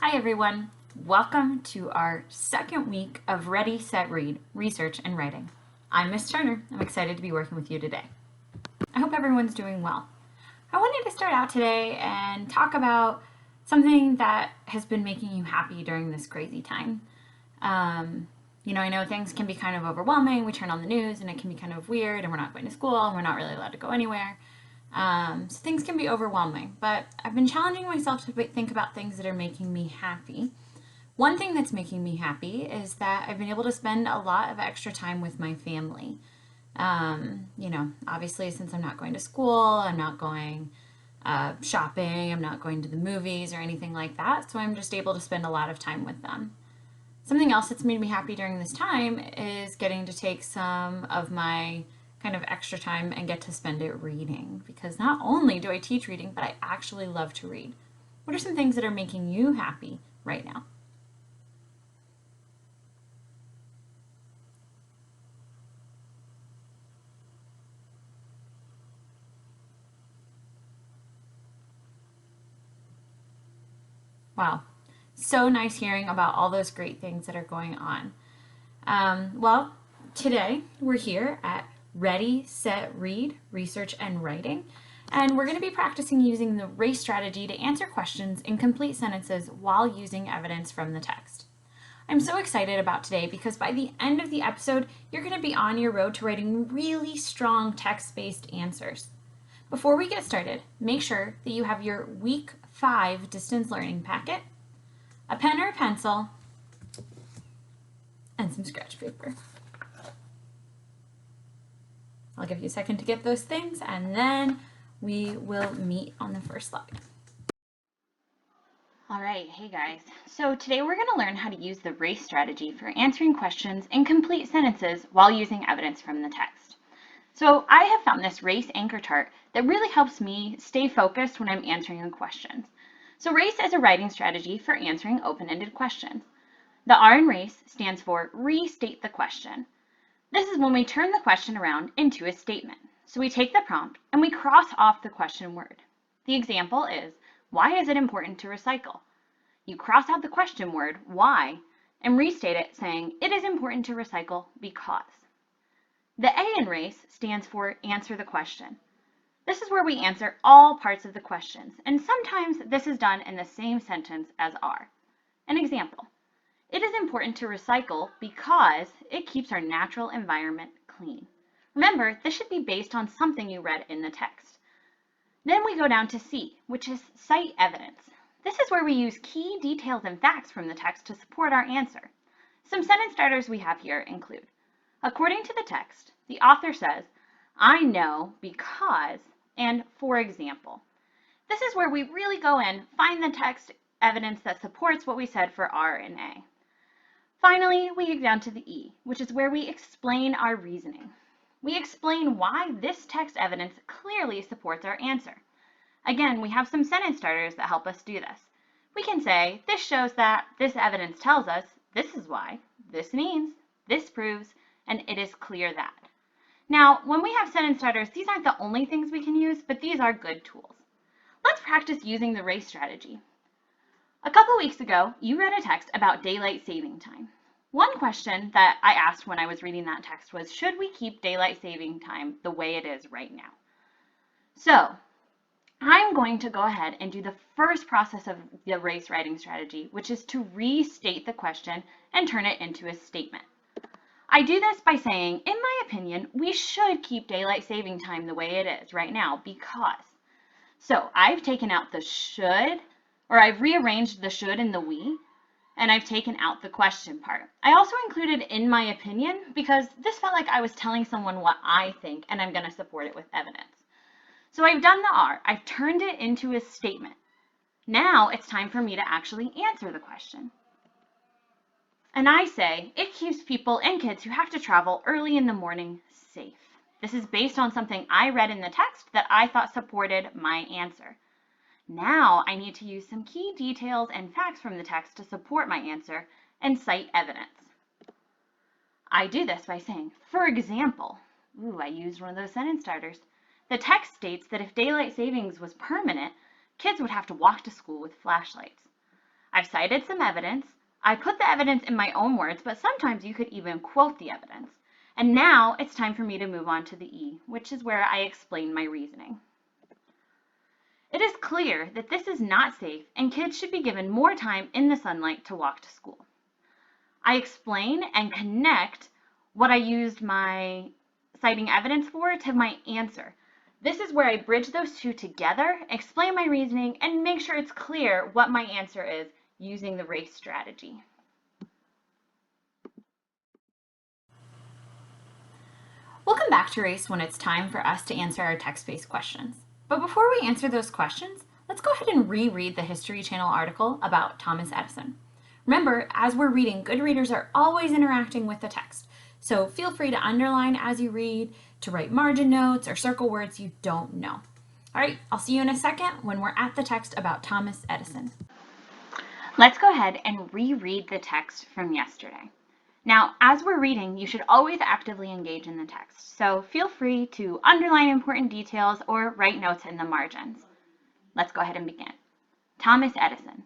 Hi everyone, welcome to our second week of Ready, Set, Read, Research and Writing. I'm Miss Turner. I'm excited to be working with you today. I hope everyone's doing well. I wanted to start out today and talk about something that has been making you happy during this crazy time. I know things can be kind of overwhelming. We turn on the news and it can be kind of weird and we're not going to school and we're not really allowed to go anywhere. So things can be overwhelming, but I've been challenging myself to think about things that are making me happy. One thing that's making me happy is that I've been able to spend a lot of extra time with my family. Obviously since I'm not going to school, I'm not going shopping, I'm not going to the movies or anything like that, so I'm just able to spend a lot of time with them. Something else that's made me happy during this time is getting to take some of my kind of extra time and get to spend it reading, because not only do I teach reading, but I actually love to read. What are some things that are making you happy right now? Wow, so nice hearing about all those great things that are going on. Today we're here at Ready, Set, Read, Research and Writing, and we're going to be practicing using the RACE strategy to answer questions in complete sentences while using evidence from the text. I'm so excited about today because by the end of the episode, you're going to be on your road to writing really strong text-based answers. Before we get started, make sure that you have your Week 5 distance learning packet, a pen or a pencil, and some scratch paper. I'll give you a second to get those things and then we will meet on the first slide. All right, hey guys. So today we're going to learn how to use the RACE strategy for answering questions in complete sentences while using evidence from the text. So I have found this RACE anchor chart that really helps me stay focused when I'm answering questions. So RACE is a writing strategy for answering open-ended questions. The R in RACE stands for restate the question. This is when we turn the question around into a statement. So we take the prompt and we cross off the question word. The example is, why is it important to recycle? You cross out the question word, why, and restate it saying, it is important to recycle because. The A in RACE stands for answer the question. This is where we answer all parts of the questions, and sometimes this is done in the same sentence as R. An example. It is important to recycle because it keeps our natural environment clean. Remember, this should be based on something you read in the text. Then we go down to C, which is cite evidence. This is where we use key details and facts from the text to support our answer. Some sentence starters we have here include, according to the text, the author says, I know because, and for example. This is where we really go in, find the text evidence that supports what we said for R and A. Finally, we get down to the E, which is where we explain our reasoning. We explain why this text evidence clearly supports our answer. Again, we have some sentence starters that help us do this. We can say, this shows that, this evidence tells us, this is why, this means, this proves, and it is clear that. Now, when we have sentence starters, these aren't the only things we can use, but these are good tools. Let's practice using the RACE strategy. A couple weeks ago, you read a text about daylight saving time. One question that I asked when I was reading that text was, should we keep daylight saving time the way it is right now? So, I'm going to go ahead and do the first process of the RACE writing strategy, which is to restate the question and turn it into a statement. I do this by saying, in my opinion, we should keep daylight saving time the way it is right now because. So I've taken out the should, or I've rearranged the should and the we, and I've taken out the question part. I also included in my opinion because this felt like I was telling someone what I think and I'm going to support it with evidence. So I've done the R. I've turned it into a statement. Now it's time for me to actually answer the question. And I say, it keeps people and kids who have to travel early in the morning safe. This is based on something I read in the text that I thought supported my answer. Now I need to use some key details and facts from the text to support my answer and cite evidence. I do this by saying, for example, I used one of those sentence starters. The text states that if daylight savings was permanent, kids would have to walk to school with flashlights. I've cited some evidence. I put the evidence in my own words, but sometimes you could even quote the evidence. And now it's time for me to move on to the E, which is where I explain my reasoning. It is clear that this is not safe and kids should be given more time in the sunlight to walk to school. I explain and connect what I used my citing evidence for to my answer. This is where I bridge those two together, explain my reasoning, and make sure it's clear what my answer is using the RACE strategy. We'll come back to RACE when it's time for us to answer our text-based questions. But before we answer those questions, let's go ahead and reread the History Channel article about Thomas Edison. Remember, as we're reading, good readers are always interacting with the text, so feel free to underline as you read, to write margin notes, or circle words you don't know. All right, I'll see you in a second when we're at the text about Thomas Edison. Let's go ahead and reread the text from yesterday. Now, as we're reading, you should always actively engage in the text, so feel free to underline important details or write notes in the margins. Let's go ahead and begin. Thomas Edison.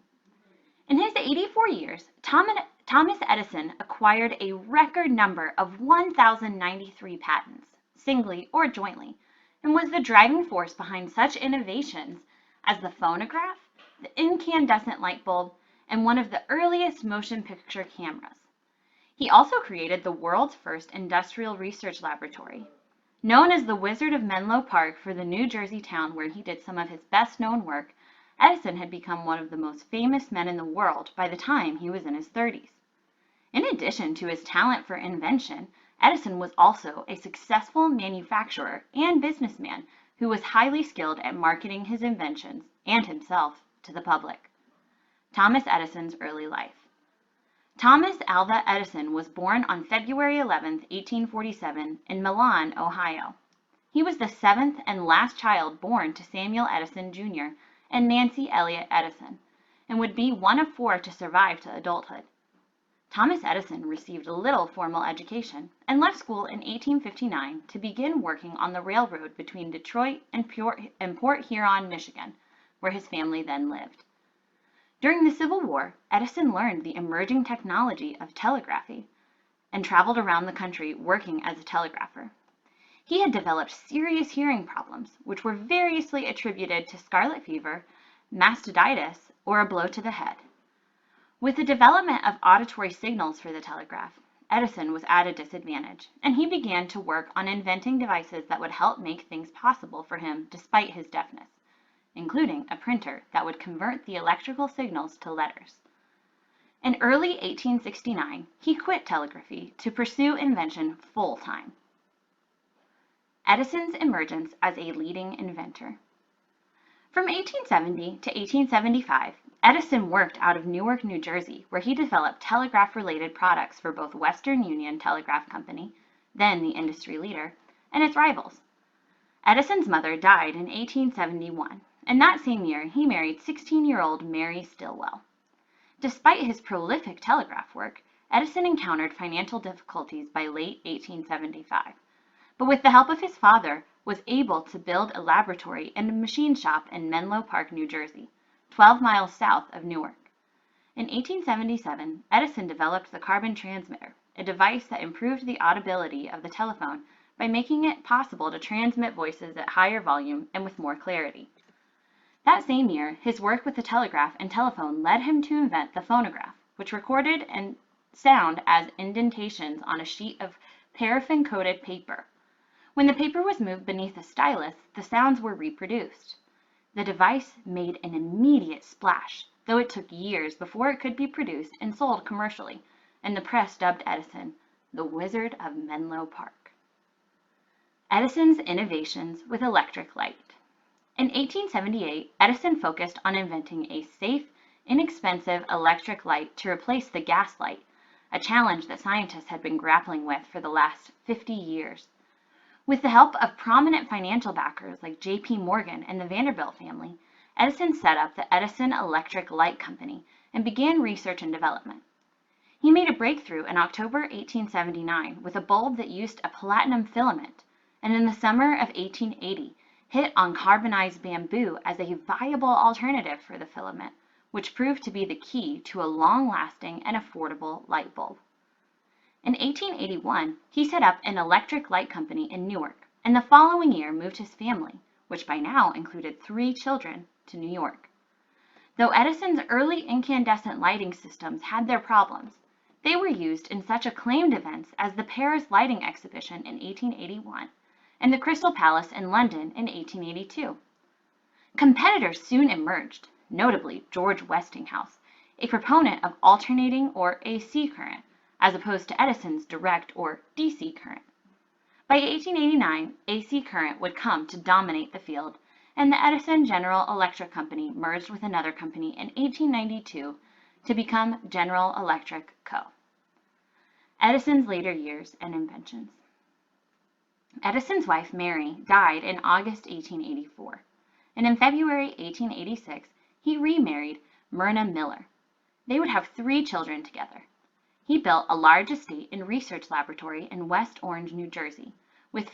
In his 84 years, Thomas Edison acquired a record number of 1,093 patents, singly or jointly, and was the driving force behind such innovations as the phonograph, the incandescent light bulb, and one of the earliest motion picture cameras. He also created the world's first industrial research laboratory. Known as the Wizard of Menlo Park for the New Jersey town where he did some of his best-known work, Edison had become one of the most famous men in the world by the time he was in his 30s. In addition to his talent for invention, Edison was also a successful manufacturer and businessman who was highly skilled at marketing his inventions and himself to the public. Thomas Edison's early life. Thomas Alva Edison was born on February 11, 1847, in Milan, Ohio. He was the seventh and last child born to Samuel Edison Jr. and Nancy Elliott Edison, and would be one of four to survive to adulthood. Thomas Edison received little formal education and left school in 1859 to begin working on the railroad between Detroit and Port Huron, Michigan, where his family then lived. During the Civil War, Edison learned the emerging technology of telegraphy and traveled around the country working as a telegrapher. He had developed serious hearing problems, which were variously attributed to scarlet fever, mastitis, or a blow to the head. With the development of auditory signals for the telegraph, Edison was at a disadvantage, and he began to work on inventing devices that would help make things possible for him despite his deafness, including a printer that would convert the electrical signals to letters. In early 1869, he quit telegraphy to pursue invention full-time. Edison's emergence as a leading inventor. From 1870 to 1875, Edison worked out of Newark, New Jersey, where he developed telegraph-related products for both Western Union Telegraph Company, then the industry leader, and its rivals. Edison's mother died in 1871, and that same year he married 16-year-old Mary Stilwell. Despite his prolific telegraph work, Edison encountered financial difficulties by late 1875, but with the help of his father, was able to build a laboratory and a machine shop in Menlo Park, New Jersey, 12 miles south of Newark. In 1877, Edison developed the Carbene Transmitter, a device that improved the audibility of the telephone by making it possible to transmit voices at higher volume and with more clarity. That same year, his work with the telegraph and telephone led him to invent the phonograph, which recorded and sound as indentations on a sheet of paraffin-coated paper. When the paper was moved beneath a stylus, the sounds were reproduced. The device made an immediate splash, though it took years before it could be produced and sold commercially, and the press dubbed Edison the Wizard of Menlo Park. Edison's innovations with electric light. In 1878, Edison focused on inventing a safe, inexpensive electric light to replace the gas light, a challenge that scientists had been grappling with for the last 50 years. With the help of prominent financial backers like J.P. Morgan and the Vanderbilt family, Edison set up the Edison Electric Light Company and began research and development. He made a breakthrough in October 1879 with a bulb that used a platinum filament, and in the summer of 1880 hit on carbonized bamboo as a viable alternative for the filament, which proved to be the key to a long-lasting and affordable light bulb. In 1881, he set up an electric light company in Newark, and the following year moved his family, which by now included 3 children, to New York. Though Edison's early incandescent lighting systems had their problems, they were used in such acclaimed events as the Paris Lighting Exhibition in 1881 and the Crystal Palace in London in 1882. Competitors soon emerged, notably George Westinghouse, a proponent of alternating or AC current, as opposed to Edison's direct or DC current. By 1889, AC current would come to dominate the field, and the Edison General Electric Company merged with another company in 1892 to become General Electric Co. Edison's later years and inventions. Edison's wife, Mary, died in August 1884, and in February 1886, he remarried Myrna Miller. They would have 3 children together. He built a large estate and research laboratory in West Orange, New Jersey, with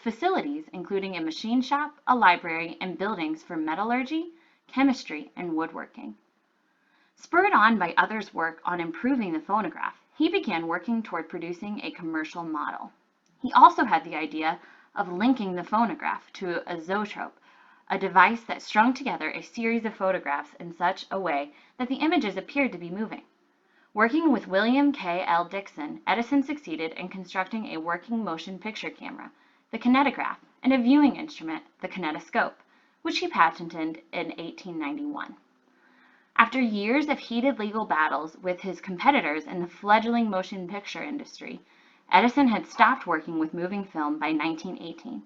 facilities including a machine shop, a library, and buildings for metallurgy, chemistry, and woodworking. Spurred on by others' work on improving the phonograph, he began working toward producing a commercial model. He also had the idea of linking the phonograph to a zoetrope, a device that strung together a series of photographs in such a way that the images appeared to be moving. Working with William K. L. Dixon, Edison succeeded in constructing a working motion picture camera, the kinetograph, and a viewing instrument, the kinetoscope, which he patented in 1891. After years of heated legal battles with his competitors in the fledgling motion picture industry, Edison had stopped working with moving film by 1918.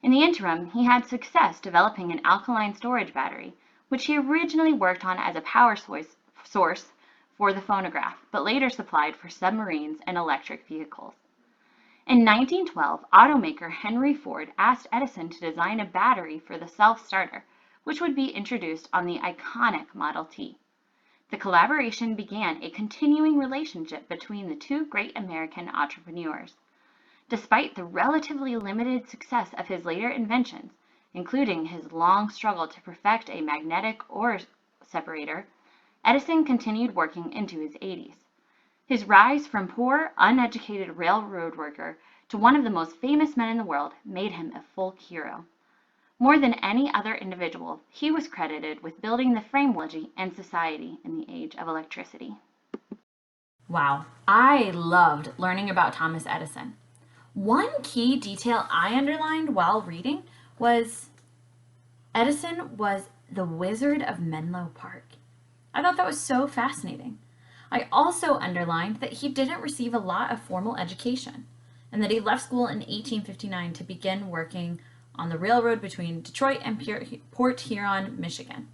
In the interim, he had success developing an alkaline storage battery, which he originally worked on as a power source for the phonograph, but later supplied for submarines and electric vehicles. In 1912, automaker Henry Ford asked Edison to design a battery for the self-starter, which would be introduced on the iconic Model T. The collaboration began a continuing relationship between the 2 great American entrepreneurs. Despite the relatively limited success of his later inventions, including his long struggle to perfect a magnetic ore separator, Edison continued working into his 80s. His rise from poor, uneducated railroad worker to one of the most famous men in the world made him a folk hero. More than any other individual, he was credited with building the framework and society in the age of electricity. Wow, I loved learning about Thomas Edison. One key detail I underlined while reading was Edison was the Wizard of Menlo Park. I thought that was so fascinating. I also underlined that he didn't receive a lot of formal education and that he left school in 1859 to begin working on the railroad between Detroit and Port Huron, Michigan.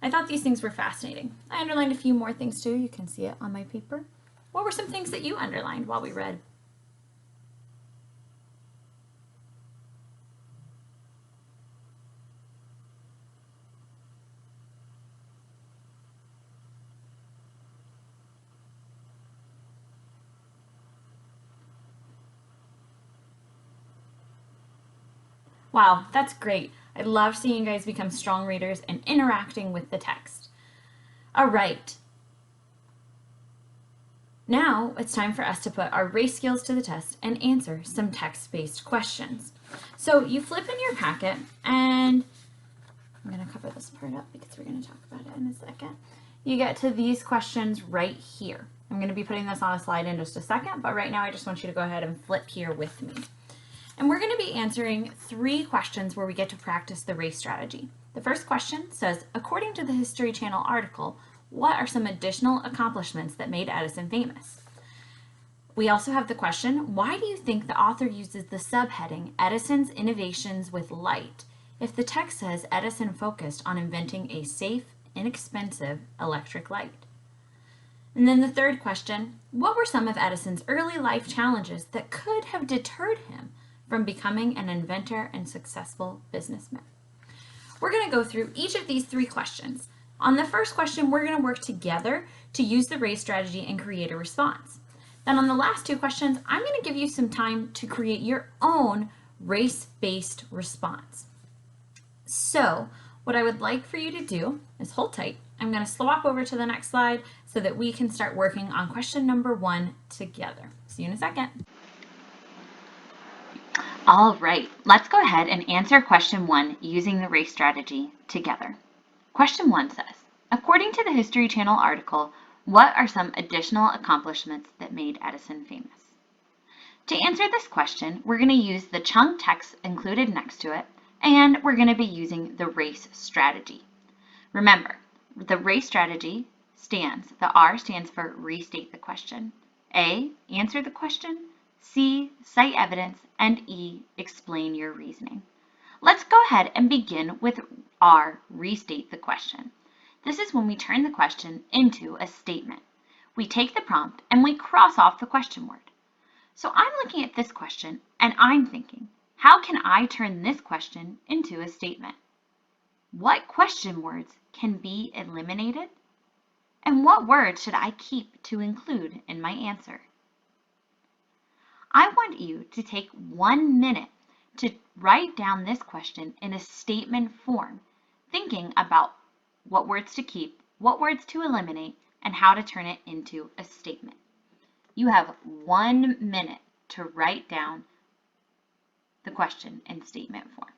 I thought these things were fascinating. I underlined a few more things too. You can see it on my paper. What were some things that you underlined while we read? Wow, that's great. I love seeing you guys become strong readers and interacting with the text. All right. Now it's time for us to put our race skills to the test and answer some text-based questions. So you flip in your packet, and I'm going to cover this part up because we're going to talk about it in a second. You get to these questions right here. I'm going to be putting this on a slide in just a second, but right now I just want you to go ahead and flip here with me. And we're going to be answering 3 questions where we get to practice the race strategy. The first question says, according to the History Channel article, what are some additional accomplishments that made Edison famous? We also have the question, why do you think the author uses the subheading Edison's Innovations with Light if the text says Edison focused on inventing a safe, inexpensive electric light? And then the third question, what were some of Edison's early life challenges that could have deterred him from becoming an inventor and successful businessman? We're going to go through each of these 3 questions. On the first question, we're going to work together to use the race strategy and create a response. Then on the last 2 questions, I'm going to give you some time to create your own race-based response. So What I would like for you to do is hold tight. I'm going to swap over to the next slide so that we can start working on question number 1 together. See you in a second. All right, let's go ahead and answer question 1 using the RACE strategy together. Question 1 says, according to the History Channel article, what are some additional accomplishments that made Edison famous? To answer this question, we're going to use the chunk text included next to it, and we're going to be using the RACE strategy. Remember, the RACE strategy the R stands for restate the question, A, answer the question, C, cite evidence, and E, explain your reasoning. Let's go ahead and begin with R, restate the question. This is when we turn the question into a statement. We take the prompt and we cross off the question word. So I'm looking at this question and I'm thinking, how can I turn this question into a statement? What question words can be eliminated? And what words should I keep to include in my answer? I want you to take 1 minute to write down this question in a statement form, thinking about what words to keep, what words to eliminate, and how to turn it into a statement. You have 1 minute to write down the question in statement form.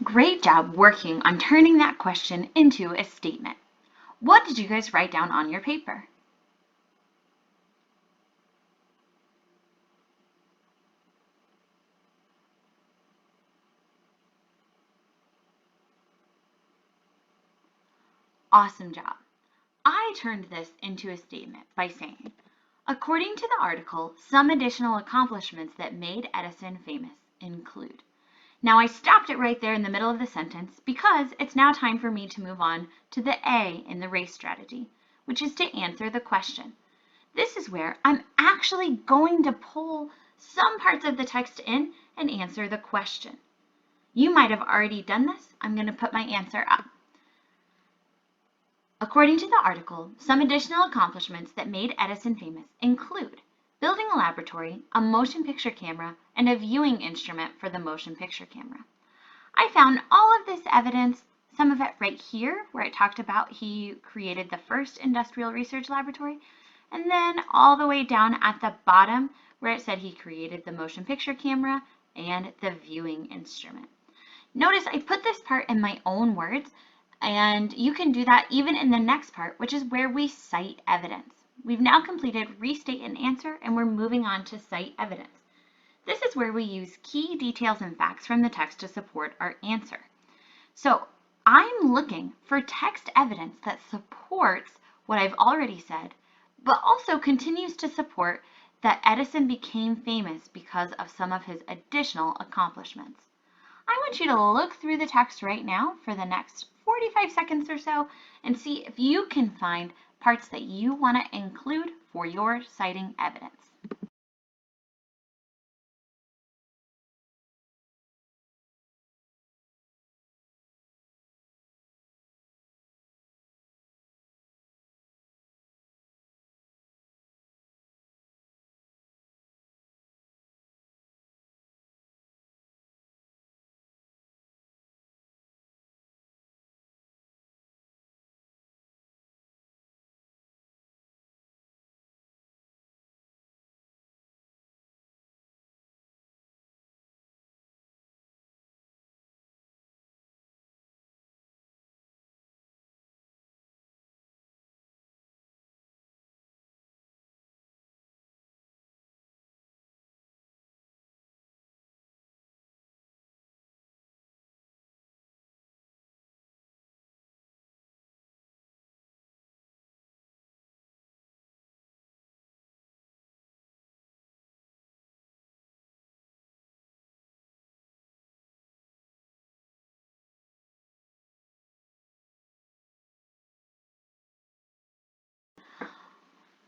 Great job working on turning that question into a statement. What did you guys write down on your paper? Awesome job. I turned this into a statement by saying, according to the article, some additional accomplishments that made Edison famous include. Now I stopped it right there in the middle of the sentence because it's now time for me to move on to the A in the RACE strategy, which is to answer the question. This is where I'm actually going to pull some parts of the text in and answer the question. You might have already done this. I'm going to put my answer up. According to the article, some additional accomplishments that made Edison famous include building a laboratory, a motion picture camera, and a viewing instrument for the motion picture camera. I found all of this evidence, some of it right here, where it talked about he created the first industrial research laboratory, and then all the way down at the bottom where it said he created the motion picture camera and the viewing instrument. Notice I put this part in my own words, and you can do that even in the next part, which is where we cite evidence. We've now completed restate and answer, and we're moving on to cite evidence. This is where we use key details and facts from the text to support our answer. So I'm looking for text evidence that supports what I've already said, but also continues to support that Edison became famous because of some of his additional accomplishments. I want you to look through the text right now for the next 45 seconds or so and see if you can find parts that you want to include for your citing evidence.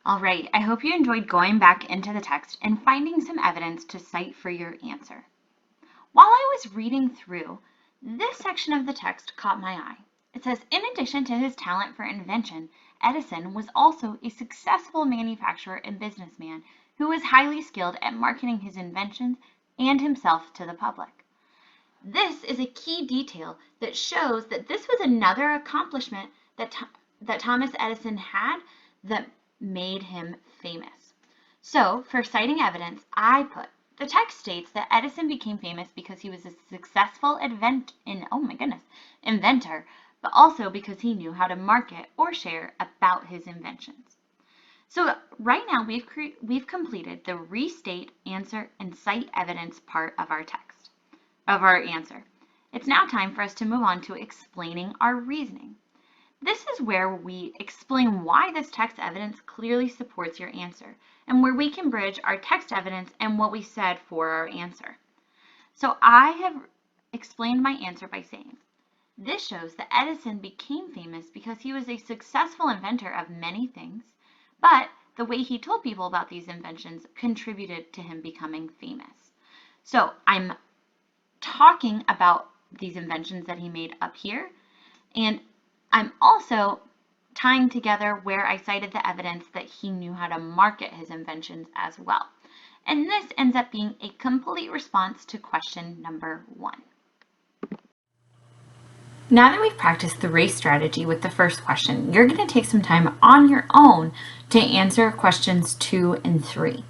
All right, I hope you enjoyed going back into the text and finding some evidence to cite for your answer. While I was reading through, this section of the text caught my eye. It says, in addition to his talent for invention, Edison was also a successful manufacturer and businessman who was highly skilled at marketing his inventions and himself to the public. This is a key detail that shows that this was another accomplishment that Thomas Edison had that made him famous. So, for citing evidence, I put, the text states that Edison became famous because he was a successful inventor, but also because he knew how to market or share about his inventions. So right now we've completed the restate, answer, and cite evidence part of our text, of our answer. It's now time for us to move on to explaining our reasoning. This is where we explain why this text evidence clearly supports your answer, and where we can bridge our text evidence and what we said for our answer. So I have explained my answer by saying, this shows that Edison became famous because he was a successful inventor of many things, but the way he told people about these inventions contributed to him becoming famous. So I'm talking about these inventions that he made up here, and I'm also tying together where I cited the evidence that he knew how to market his inventions as well. And this ends up being a complete response to question number 1. Now that we've practiced the RACE strategy with the first question, you're going to take some time on your own to answer questions 2 and 3.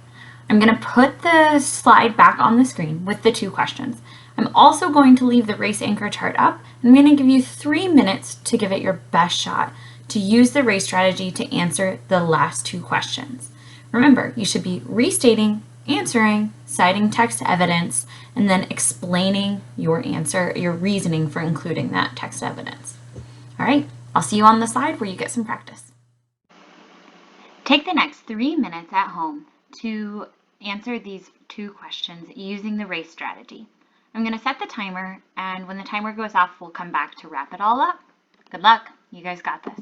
I'm going to put the slide back on the screen with the 2 questions. I'm also going to leave the RACE anchor chart up. I'm going to give you 3 minutes to give it your best shot to use the RACE strategy to answer the last 2 questions. Remember, you should be restating, answering, citing text evidence, and then explaining your answer, your reasoning for including that text evidence. All right, I'll see you on the slide where you get some practice. Take the next 3 minutes at home to answer these 2 questions using the RACE strategy. I'm going to set the timer, and when the timer goes off, we'll come back to wrap it all up. Good luck. You guys got this.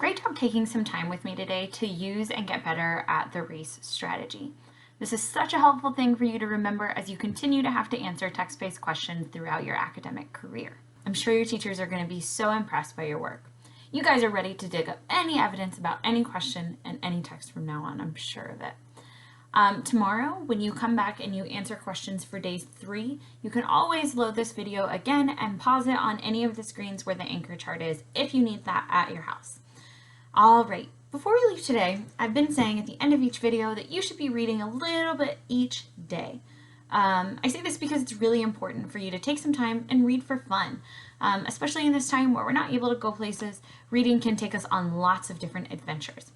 Great job taking some time with me today to use and get better at the RACE strategy. This is such a helpful thing for you to remember as you continue to have to answer text-based questions throughout your academic career. I'm sure your teachers are going to be so impressed by your work. You guys are ready to dig up any evidence about any question and any text from now on, I'm sure of it. Tomorrow, when you come back and you answer questions for day 3, you can always load this video again and pause it on any of the screens where the anchor chart is if you need that at your house. All right, before we leave today, I've been saying at the end of each video that you should be reading a little bit each day. I say this because it's really important for you to take some time and read for fun. Especially in this time where we're not able to go places, reading can take us on lots of different adventures.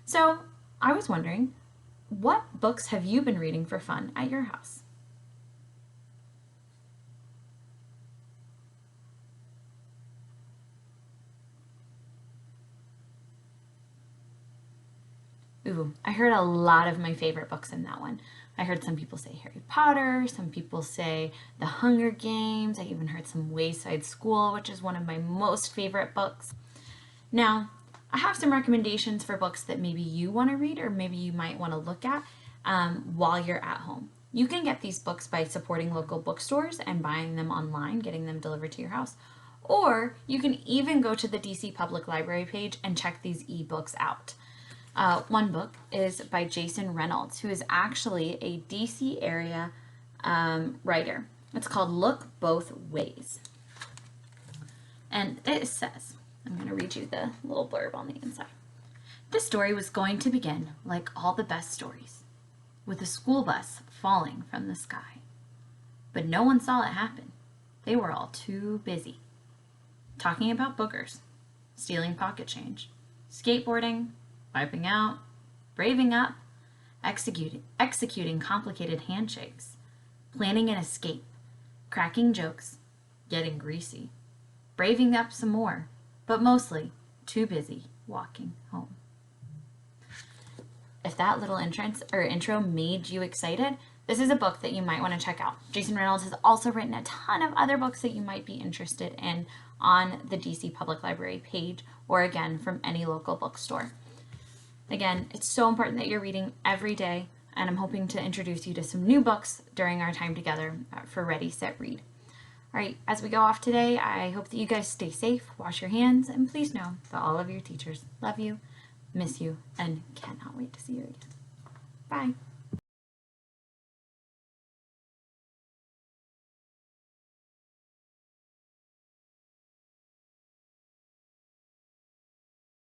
So I was wondering, what books have you been reading for fun at your house? Ooh, I heard a lot of my favorite books in that one. I heard some people say Harry Potter, some people say The Hunger Games, I even heard some Wayside School, which is one of my most favorite books. Now, I have some recommendations for books that maybe you want to read or maybe you might want to look at while you're at home. You can get these books by supporting local bookstores and buying them online, getting them delivered to your house. Or you can even go to the DC Public Library page and check these ebooks out. One book is by Jason Reynolds, who is actually a DC area writer. It's called Look Both Ways. And it says, I'm going to read you the little blurb on the inside. This story was going to begin like all the best stories, with a school bus falling from the sky. But no one saw it happen. They were all too busy talking about boogers, stealing pocket change, skateboarding, wiping out, braving up, executing complicated handshakes, planning an escape, cracking jokes, getting greasy, braving up some more, but mostly too busy walking home. If that little intro made you excited, this is a book that you might want to check out. Jason Reynolds has also written a ton of other books that you might be interested in on the DC Public Library page or again from any local bookstore. Again, it's so important that you're reading every day, and I'm hoping to introduce you to some new books during our time together for Ready, Set, Read. All right, as we go off today, I hope that you guys stay safe, wash your hands, and please know that all of your teachers love you, miss you, and cannot wait to see you again. Bye.